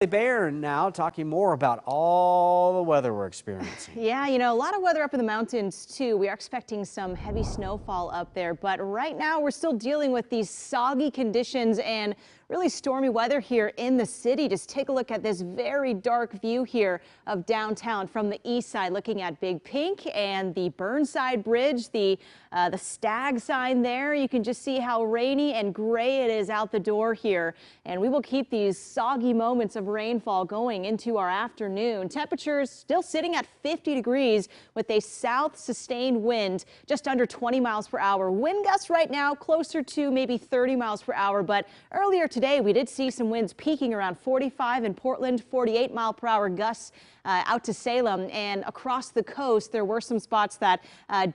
Kelley Bayern now talking more about all the weather we're experiencing. Yeah, a lot of weather up in the mountains too. We are expecting some heavy snowfall up there, but right now we're still dealing with these soggy conditions and really stormy weather here in the city. Just take a look at this very dark view here of downtown from the east side, looking at Big Pink and the Burnside Bridge, the stag sign there. You can just see how rainy and gray it is out the door here, and we will keep these soggy moments of rainfall going into our afternoon. Temperatures still sitting at 50 degrees with a south sustained wind just under 20 miles per hour. Wind gusts right now closer to maybe 30 miles per hour, but earlier today we did see some winds peaking around 45 in Portland, 48-mile-per-hour gusts out to Salem, and across the coast there were some spots that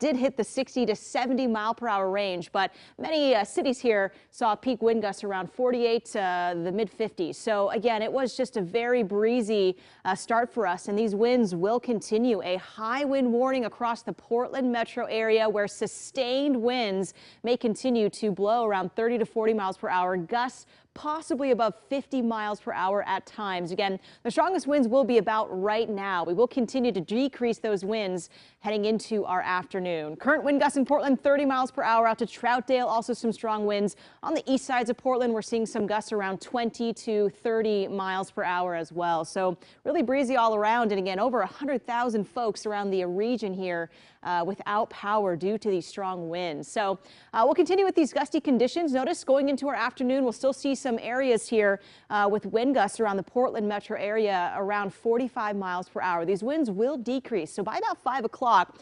did hit the 60 to 70 mile per hour range, but many cities here saw peak wind gusts around 48 to the mid 50s. So again, it was just a very breezy start for us, and these winds will continue. A high wind warning across the Portland metro area, where sustained winds may continue to blow around 30 to 40 miles per hour, gusts possibly above 50 miles per hour at times. Again, the strongest winds will be about right now. We will continue to decrease those winds heading into our afternoon. Current wind gusts in Portland, 30 miles per hour out to Troutdale. Also some strong winds on the east sides of Portland. We're seeing some gusts around 20 to 30 miles per hour as well. So really breezy all around. And again, over 100,000 folks around the region here without power due to these strong winds. So we'll continue with these gusty conditions. Notice going into our afternoon, we'll still see some areas here with wind gusts around the Portland metro area around 45 miles per hour. These winds will decrease. So by about 5 o'clock,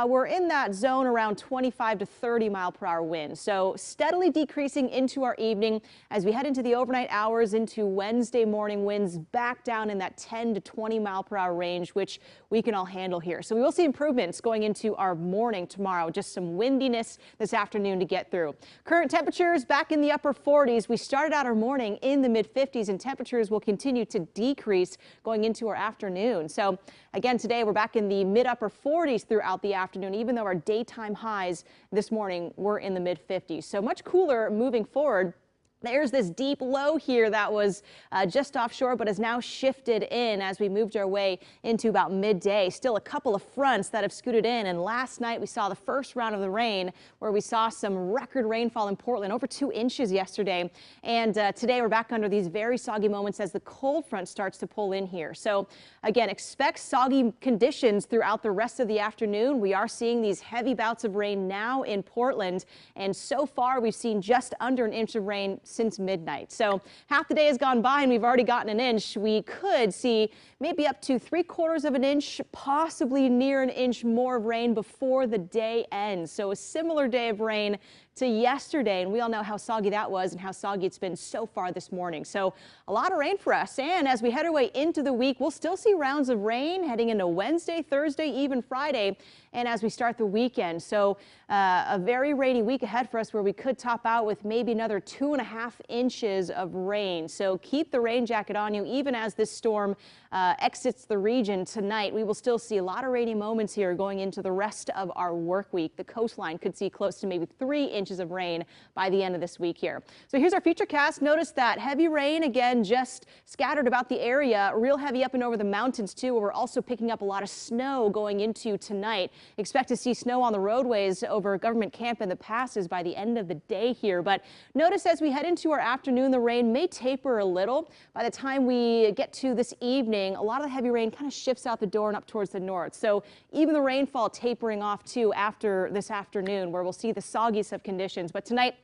we're in that zone around 25 to 30 mile per hour winds. So steadily decreasing into our evening as we head into the overnight hours into Wednesday morning, winds back down in that 10 to 20 mile per hour range, which we can all handle here. So we will see improvements going into our morning tomorrow. Just some windiness this afternoon to get through. Current temperatures back in the upper 40s. We started out our morning in the mid 50s, and temperatures will continue to decrease going into our afternoon. So again, today we're back in the mid upper 40s throughout the afternoon, even though our daytime highs this morning were in the mid 50s. So much cooler moving forward. There's this deep low here that was just offshore, but has now shifted in as we moved our way into about midday. Still a couple of fronts that have scooted in, and last night we saw the first round of the rain, where we saw some record rainfall in Portland, over 2 inches yesterday. And today we're back under these very soggy moments as the cold front starts to pull in here. So again, expect soggy conditions throughout the rest of the afternoon. We are seeing these heavy bouts of rain now in Portland, and so far we've seen just under an inch of rain since midnight. So half the day has gone by and we've already gotten an inch. We could see maybe up to 3/4 of an inch, possibly near an inch more of rain before the day ends. So a similar day of rain to yesterday, and we all know how soggy that was and how soggy it's been so far this morning. So a lot of rain for us, and as we head our way into the week, we'll still see rounds of rain heading into Wednesday, Thursday, even Friday, and as we start the weekend. So a very rainy week ahead for us, where we could top out with maybe another 2.5 inches of rain. So keep the rain jacket on you even as this storm exits the region tonight. We will still see a lot of rainy moments here going into the rest of our work week. The coastline could see close to maybe 3 inches of rain by the end of this week here. So here's our futurecast. Notice that heavy rain again just scattered about the area, real heavy up and over the mountains too, where we're also picking up a lot of snow going into tonight. Expect to see snow on the roadways over Government Camp and the passes by the end of the day here. But notice as we head into our afternoon, the rain may taper a little. By the time we get to this evening, a lot of the heavy rain kind of shifts out the door and up towards the north. So even the rainfall tapering off too after this afternoon, where we'll see the soggiest of conditions. But tonight,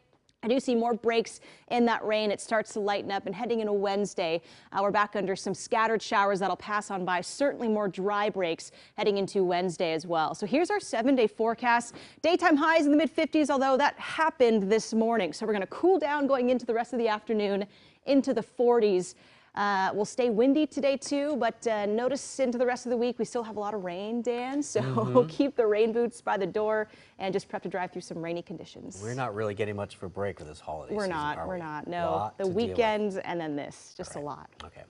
I do see more breaks in that rain. It starts to lighten up, and heading into Wednesday, we're back under some scattered showers that'll pass on by. Certainly more dry breaks heading into Wednesday as well. So here's our 7-day forecast. Daytime highs in the mid 50s, although that happened this morning. So we're going to cool down going into the rest of the afternoon into the 40s. We'll stay windy today too, but notice into the rest of the week we still have a lot of rain, Dan. So keep the rain boots by the door and just prep to drive through some rainy conditions. We're not really getting much of a break for this holiday season, are we? We're not. No, the weekend and then this, just a lot. Okay.